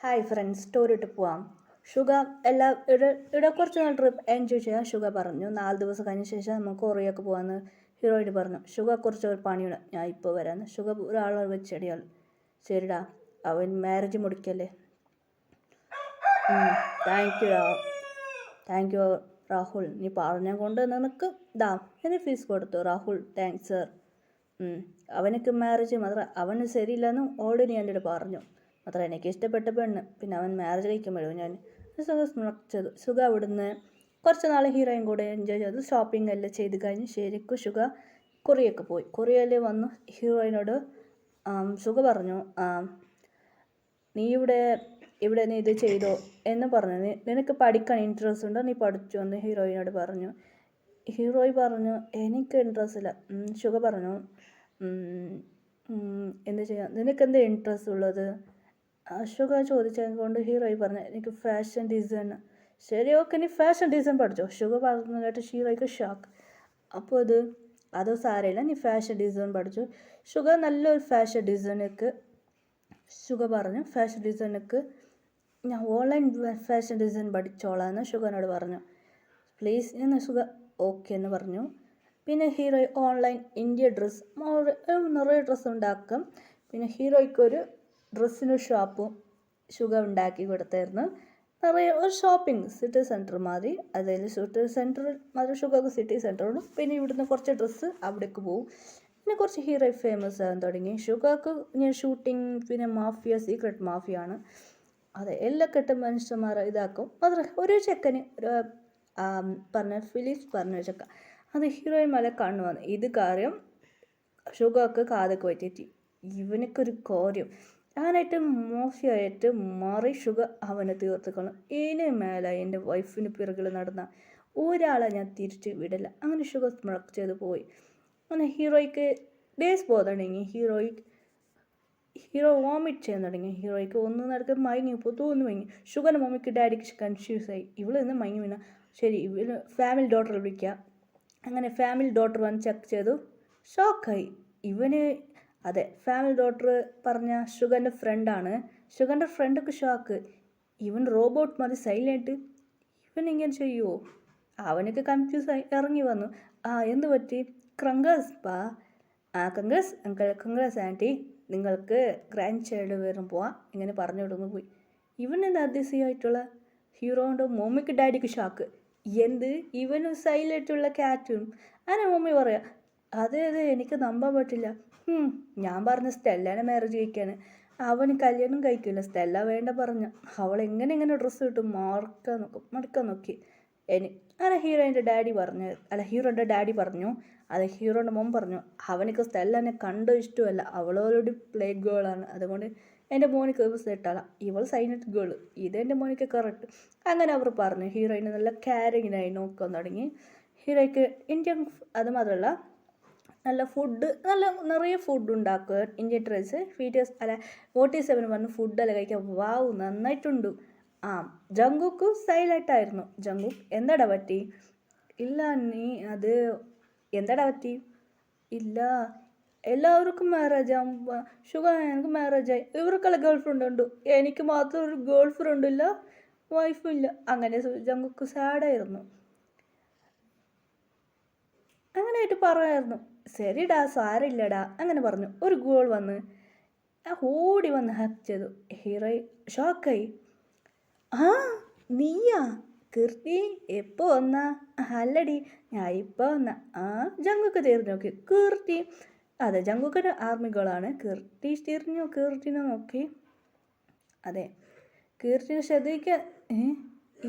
Hi friends ടൂറിട്ട് പോവാം. ഷുഗ എല്ലാ ഇവിടെ കുറച്ച് നാൾ ട്രിപ്പ് എൻജോയ് ചെയ്യാൻ ഷുഗ പറഞ്ഞു. 4 ദിവസം കഴിഞ്ഞ ശേഷം നമുക്ക് കൊറിയൊക്കെ പോകാമെന്ന് ഹീറോയിഡ് പറഞ്ഞു. ഷുഗ കുറച്ച് ഒരു പണിയുണ്ട്, ഞാൻ ഇപ്പോൾ വരാമെന്ന്. ഷുഗ ഒരാളെ വെച്ചടിയാൾ. ശരിടാ, അവൻ മാരേജ് മുടിക്കല്ലേ. താങ്ക് യു രാഹുൽ, നീ പറഞ്ഞ കൊണ്ട് നിനക്ക് എന്നെ ഫീസ് കൊടുത്തു. Rahul thanks sir. അവനക്ക് മാരേജ് മാത്രം അവന് ശരിയില്ലെന്നും ഓൾറെഡി എൻ്റെ അടുത്ത് പറഞ്ഞു. മാത്രം എനിക്ക് ഇഷ്ടപ്പെട്ട പെണ്ണ്, പിന്നെ അവൻ മാരേജ് കഴിക്കുമ്പോഴും ഞാൻ സുഖ അവിടുന്ന് കുറച്ച് നാൾ ഹീറോയും കൂടെ എൻജോയ് ചെയ്തു. ഷോപ്പിംഗ് എല്ലാം ചെയ്ത് കഴിഞ്ഞ് ശരിക്കും സുഖ കൊറിയൊക്കെ പോയി. കൊറിയയിൽ വന്നു ഹീറോയിനോട് സുഖ പറഞ്ഞു, നീ ഇവിടെ നീ ഇത് ചെയ്തോ എന്ന് പറഞ്ഞു. നിനക്ക് പഠിക്കാൻ ഇൻട്രസ്റ്റ് ഉണ്ടോ, നീ പഠിച്ചോ എന്ന് ഹീറോയിനോട് പറഞ്ഞു. ഹീറോയി പറഞ്ഞു എനിക്ക് ഇൻട്രസ്റ്റ് ഇല്ല. സുഖ പറഞ്ഞു എന്ത് ചെയ്യാം, നിനക്ക് എന്താ ഇൻട്രസ്റ്റ് ഉള്ളത്? അശോക ചോദിച്ചത് കൊണ്ട് ഹീറോയി പറഞ്ഞു എനിക്ക് ഫാഷൻ ഡിസൈൻ. ശരി ഓക്കെ, നീ ഫാഷൻ ഡിസൈൻ പഠിച്ചോ. ഷുഗ പറഞ്ഞു കേട്ട് ഹീറോയ്ക്ക് ഷോക്ക്. അപ്പോൾ അതോ സാരമില്ല, നീ ഫാഷൻ ഡിസൈൻ പഠിച്ചു. ഷുഗ നല്ലൊരു ഫാഷൻ ഡിസൈനൊക്കെ ഷുഗ പറഞ്ഞു. ഫാഷൻ ഡിസൈനൊക്കെ ഞാൻ ഓൺലൈൻ ഫാഷൻ ഡിസൈൻ പഠിച്ചോളാമെന്ന് ഷുഗനോട് പറഞ്ഞു. പ്ലീസ് എന്ന് ഷുഗ ഓക്കെ എന്ന് പറഞ്ഞു. പിന്നെ ഹീറോയി ഓൺലൈൻ ഇന്ത്യ ഡ്രസ്സ് നിറയെ ഡ്രസ്സ് ഉണ്ടാക്കും. പിന്നെ ഹീറോയ്ക്കൊരു ഡ്രസ്സിന് ഷോപ്പും ഷുഗ ഉണ്ടാക്കി കൊടുത്തായിരുന്നു. നിറയെ ഒരു ഷോപ്പിംഗ് സിറ്റി സെൻറ്റർ മാതിരി. അതിൽ സിറ്റി സെൻറ്ററിൽ മാതിരി ഷുഗക്ക് സിറ്റി സെൻറ്ററുണ്ട്. പിന്നെ ഇവിടുന്ന് കുറച്ച് ഡ്രസ്സ് അവിടേക്ക് പോകും. പിന്നെ കുറച്ച് ഹീറോ ഫേമസ് ആകാൻ തുടങ്ങി. ഷുഗക്ക് ഞാൻ ഷൂട്ടിങ്, പിന്നെ മാഫിയ, സീക്രട്ട് മാഫിയ ആണ്. അതെ, എല്ലാ കെട്ടും മനുഷ്യന്മാരെ ഇതാക്കും. മാത്രം ഒരു ചെക്കന് പറഞ്ഞ ഫിലിപ്സ് പറഞ്ഞ ചെക്ക, അത് ഹീറോയിൻ മല കണ്ണു വന്നു. ഇത് കാര്യം ഷുഗക്ക് കാതൊക്കെ പറ്റിയിട്ട് ഇവനക്കൊരു കാര്യം ഞാനായിട്ട് മോശമായിട്ട് മാറി ഷുഗ അവനെ തീർത്തുക്കണം. ഇനി മേലെ എൻ്റെ വൈഫിന് പിറകിൽ നടന്ന ഒരാളെ ഞാൻ തിരിച്ച് വിടില്ല. അങ്ങനെ ഷുഗ സ്മക്ക് ചെയ്ത് പോയി. അങ്ങനെ ഹീറോയ്ക്ക് ഡേയ്സ് പോകാൻ തുടങ്ങി. ഹീറോ വോമിറ്റ് ചെയ്യാൻ തുടങ്ങി. ഹീറോയ്ക്ക് ഒന്ന് നടക്ക് മയങ്ങിപ്പോൾ തോന്നു മയങ്ങി. ഷുഗറിൻ്റെ മമ്മിക്ക് ഡാഡിക്ക് കൺഫ്യൂസായി. ഇവൾ നിന്ന് മയങ്ങി വീണ. ശരി, ഇവന് ഫാമിലി ഡോക്ടറെ വിളിക്കുക. അങ്ങനെ ഫാമിലി ഡോക്ടർ വന്ന് ചെക്ക് ചെയ്തു. ഷോക്കായി. അതെ, ഫാമിലി ഡോക്ടർ പറഞ്ഞ ഷുഗറിൻ്റെ ഫ്രണ്ടാണ്. ഷുഗറിൻ്റെ ഫ്രണ്ടൊക്കെ ഷോക്ക്. ഇവൻ റോബോട്ട് മതി സൈലൻറ്റ്, ഇവൻ ഇങ്ങനെ ചെയ്യുമോ? അവനൊക്കെ കൺഫ്യൂസായി ഇറങ്ങി വന്നു. എന്ത് പറ്റി? Congrats congrats uncle, congrats aunty, നിങ്ങൾക്ക് ഗ്രാൻഡ് ചൈൽഡ് വരും പോവാം ഇങ്ങനെ പറഞ്ഞു വിടുന്നു പോയി. ഇവനെന്താ അതിശയമായിട്ടുള്ള? ഹീറോൻ്റെ മമ്മിക്ക് ഡാഡിക്ക് ഷോക്ക്. ഇവനും സൈലൻറ്റുള്ള ക്യാറ്റും. അങ്ങനെ മമ്മി പറയാം അതെ എനിക്ക് നമ്പാൻ പറ്റില്ല. ഞാൻ പറഞ്ഞ സ്റ്റെല്ലേനെ മാരേജ് കഴിക്കാൻ. അവന് കല്യാണം കഴിക്കില്ല, സ്റ്റെല്ല വേണ്ട പറഞ്ഞ. അവൾ എങ്ങനെ ഡ്രസ്സ് കിട്ടും മടുക്കാൻ നോക്കി. അങ്ങനെ ഹീറോയിൻ്റെ ഡാഡി പറഞ്ഞു. അത് ഹീറോൻ്റെ മോൻ പറഞ്ഞു അവനക്ക് സ്റ്റെല്ലനെ കണ്ടോ ഇഷ്ടമല്ല, അവളോട് പ്ലേ ഗേളാണ്, അതുകൊണ്ട് എൻ്റെ മോനിക്ക് സെറ്റാല, ഇവൾ സൈലൻറ്റ് ഗേൾ, ഇതെൻ്റെ മോനിക്ക് കറക്റ്റ്. അങ്ങനെ അവർ പറഞ്ഞു. ഹീറോയിന് നല്ല കാരിങ്ങിനായി നോക്കാൻ തുടങ്ങി. ഹീറോയ്ക്ക് ഇന്ത്യൻ അത് മാത്രമല്ല നല്ല ഫുഡ്, നിറയെ ഫുഡ് ഉണ്ടാക്കുക. ഇന്ത്യൻ ഡ്രസ്സ് ഫീറ്റേഴ്സ് 47 പറഞ്ഞ് ഫുഡെല്ലാം കഴിക്കാൻ. വാവ്, നന്നായിട്ടുണ്ട്. ജങ്കുക്ക് സൈലൻ്റായിരുന്നു. ജങ്കുക്ക് എന്താടാ പറ്റി? ഇല്ല അത് എന്താടാ പറ്റി? ഇല്ല, എല്ലാവർക്കും മാരേജ് ആകുമ്പോൾ എനിക്ക് മാരേജായി. ഇവർക്കെല്ലാം ഗേൾ ഫ്രണ്ട് ഉണ്ട്, എനിക്ക് മാത്രം ഒരു ഗേൾ ഫ്രണ്ട് ഇല്ല, വൈഫും ഇല്ല. അങ്ങനെ ജങ്കുക്ക് സാഡായിരുന്നു. അങ്ങനെയായിട്ട് പറയായിരുന്നു. ശരിടാ, സാരില്ലടാ അങ്ങനെ പറഞ്ഞു. ഒരു ഗോൾ വന്ന് ഓടി വന്ന് ഹാക്ക് ചെയ്തു. ഹീറോ ഷോക്കായി. നീയാ കീർത്തി, എപ്പോൾ വന്നാ? അല്ലടി, ഞാൻ ഇപ്പോൾ വന്ന. ജങ്കുക്ക് തിരിഞ്ഞു നോക്കി. കീർത്തി, അതെ ജങ്കുക്കിൻ്റെ ആർമി ഗേളാണ്. കീർത്തിനെ നോക്കി. അതെ, കീർത്തിനെ ശ്രദ്ധിക്കാൻ.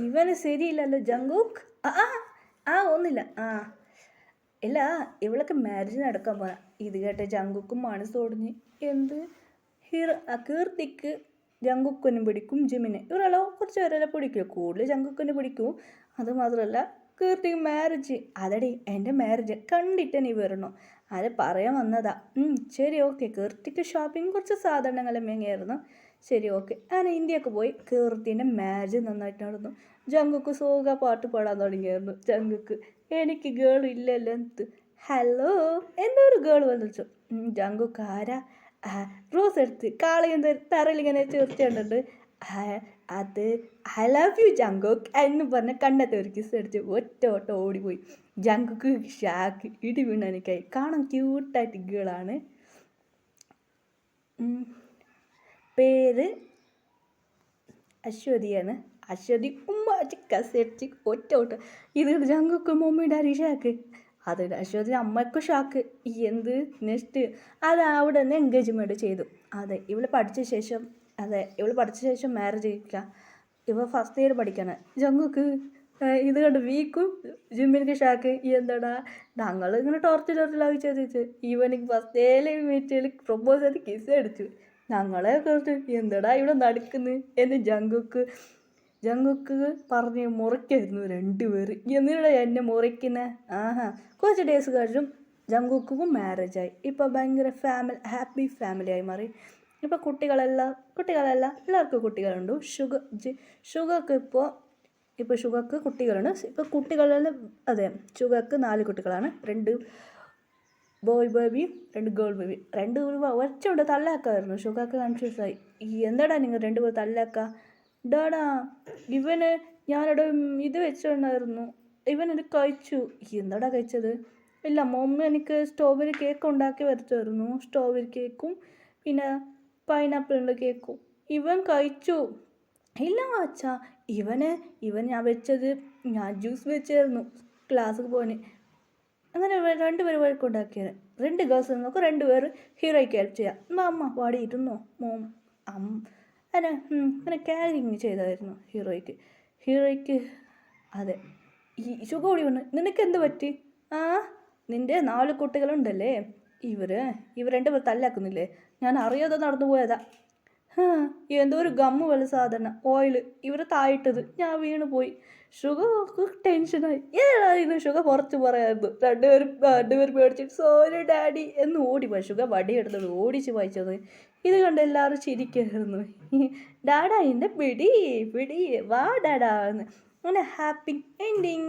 ഇവന് ശരിയില്ലല്ലോ ജങ്കുക്ക്. ഒന്നില്ല. ഇല്ല, ഇവളൊക്കെ മാരേജ് നടക്കാൻ പോകാം. ഇത് കേട്ട ജങ്കുക്കും മനസ്സ് തുടങ്ങി. കീർത്തിക്ക് ജങ്കുക്കിനും പിടിക്കും, ജിമിനെ ഇവരെല്ലോ കുറച്ച് പേരെല്ലാം പിടിക്കും. കൂടുതൽ ജങ്കുക്കിന് പിടിക്കും. അതുമാത്രമല്ല കീർത്തിക്ക് മാരേജ്. അതടി എൻ്റെ മാരേജ് കണ്ടിട്ട് നീ വരണോ? അത് പറയാൻ വന്നതാ. ശരി ഓക്കെ. കീർത്തിക്ക് ഷോപ്പിംഗ് കുറച്ച് സാധനങ്ങളെല്ലാം മേങ്ങിയായിരുന്നു. ശരി ഓക്കെ. അങ്ങനെ ഇന്ത്യക്ക് പോയി. കീർത്തിൻ്റെ മാരേജ് നന്നായിട്ട് നടന്നു. ജങ്കുക്ക് സോഗ പാട്ട് പാടാൻ തുടങ്ങിയായിരുന്നു. ജങ്കുക്ക് എനിക്ക് ഗേൾ ഇല്ലല്ലോ എന്ത്. ഹലോ എന്തോ ഒരു ഗേൾ വന്നിച്ചു. ജങ്കുക്ക് ആരാ? റോസ് എടുത്ത് കാളി തറയിൽ ഇങ്ങനെ ചേർച്ച കണ്ടിട്ടുണ്ട്. അത് ഐ ലവ് യു ജങ്കുക്ക് എന്ന് പറഞ്ഞ കണ്ണത്തെ ഒരു കിസ് അടിച്ച് ഒറ്റ ഓട്ടം ഓടിപ്പോയി. ജങ്കുക്ക് ഷാക്ക് ഇടി വീണനിക്കായി. കാണാൻ ക്യൂട്ടായിട്ട് ഗേളാണ്. പേര് അശ്വതിയാണ്. അശ്വതി ഉമ്മാച്ച് കസടിച്ച് ഒറ്റ ഓട്ടം. ഇത് ജങ്കുക്ക് മമ്മിയുടെ അരി ഷാക്ക്. അത് അശ്വതി അമ്മയ്ക്ക് ഷാക്ക്. എന്ത് നെക്സ്റ്റ് അത് അവിടെ നിന്ന് എൻഗേജ്മെൻറ്റ് ചെയ്തു. അതെ ഇവൾ പഠിച്ച ശേഷം മാരേജ് കഴിക്കുക. ഇവ ഫസ്റ്റ് ഇയർ പഠിക്കാണ്. ജങ്കുക്ക് ഇത് കണ്ട് വീക്കും ജിമ്മിനിക്ക് ഷാക്ക്. എന്താടാ ഞങ്ങൾ ഇങ്ങനെ ടോർച്ച് ചെയ്തിട്ട് ഇവനിക്ക് ഫസ്റ്റ് ഡേയിൽ മീറ്റിൽ പ്രൊപ്പോസ് ചെയ്ത് കിസ് അടിച്ചു. ഞങ്ങളെ കുറച്ച് എന്താടാ ഇവിടെ നടക്കുന്നു എന്ന് ജങ്കുക്ക് പറഞ്ഞ് മുറിക്കായിരുന്നു രണ്ടുപേര്. എന്തിനാ എന്നെ മുറിക്കുന്നത്? കുറച്ച് ഡേയ്സ് കഴിഞ്ഞും ജങ്കുക്കും മാരേജായി. ഇപ്പോൾ ഭയങ്കര ഹാപ്പി ഫാമിലിയായി മാറി. ഇപ്പോൾ കുട്ടികളെല്ലാം എല്ലാവർക്കും കുട്ടികളുണ്ട്. ഷുഗർക്ക് ഷുഗർക്ക് കുട്ടികളുണ്ട്. ഇപ്പോൾ കുട്ടികളെല്ലാം അതെ ഷുഗർക്ക് 4 കുട്ടികളാണ്. 2 ബോയ് ബേബിയും 2 ഗേൾ ബേബി. 2 ഒറ്റ തല്ലാക്കായിരുന്നു. ഷുഗർക്ക് കൺഫ്യൂസായി. എന്താടാ നിങ്ങൾ 2 പേർ തല്ലാക്ക? ഡാടാ ഇവന് ഞാനിവിടെ ഇത് വെച്ചിട്ടുണ്ടായിരുന്നു, ഇവനിത് കഴിച്ചു. എന്താടാ കഴിച്ചത്? ഇല്ല മമ്മി എനിക്ക് സ്ട്രോബെറി കേക്ക് ഉണ്ടാക്കി വരുത്തായിരുന്നു. സ്ട്രോബെറി കേക്കും പിന്നെ പൈനാപ്പിളിൻ്റെ കേക്കും ഇവൻ കഴിച്ചു. ഇല്ല അച്ഛാ ഇവൻ ഞാൻ ജ്യൂസ് വെച്ചായിരുന്നു ക്ലാസ്സിൽ പോകാൻ. അങ്ങനെ 2 പേര് വഴക്കുണ്ടാക്കിയത്. 2 ഗേൾസ് നോക്കും. 2 പേര് ഹീറോയ്ക്ക് ഹെൽപ്പ് ചെയ്യാം. അമ്മ പാടി ഇരുന്നോ മോം അങ്ങനെ ക്യാരിങ് ചെയ്തായിരുന്നു ഹീറോയ്ക്ക്. അതെ ഈ സുഖം കൂടി വന്ന് നിനക്ക് എന്ത് പറ്റി? നിൻ്റെ 4 കുട്ടികളുണ്ടല്ലേ, ഇവർ 2 പേർ തല്ലാക്കുന്നില്ലേ? ഞാൻ അറിയാതെ നടന്നു പോയതാ. എന്തോ ഒരു ഗമ്മ് പോലെ സാധന ഓയിൽ ഇവർ തായിട്ടത് ഞാൻ വീണ് പോയി. ഷുഗർക്ക് ടെൻഷനായി. ഇത് ഷുഗർ പുറത്ത് പറയായിരുന്നു. 2 പേർ പേടിച്ചിട്ട് സോറി ഡാഡി എന്ന് ഓടിപ്പോയി. ഷുഗർ വടിയെടുത്തത് ഓടിച്ച് വായിച്ചത്. ഇത് കണ്ട് എല്ലാവരും ചിരിക്കായിരുന്നു. ഡാഡാ എൻ്റെ പിടി വാ ഡാഡാ എന്ന്. അങ്ങനെ ഹാപ്പി എൻഡിങ്.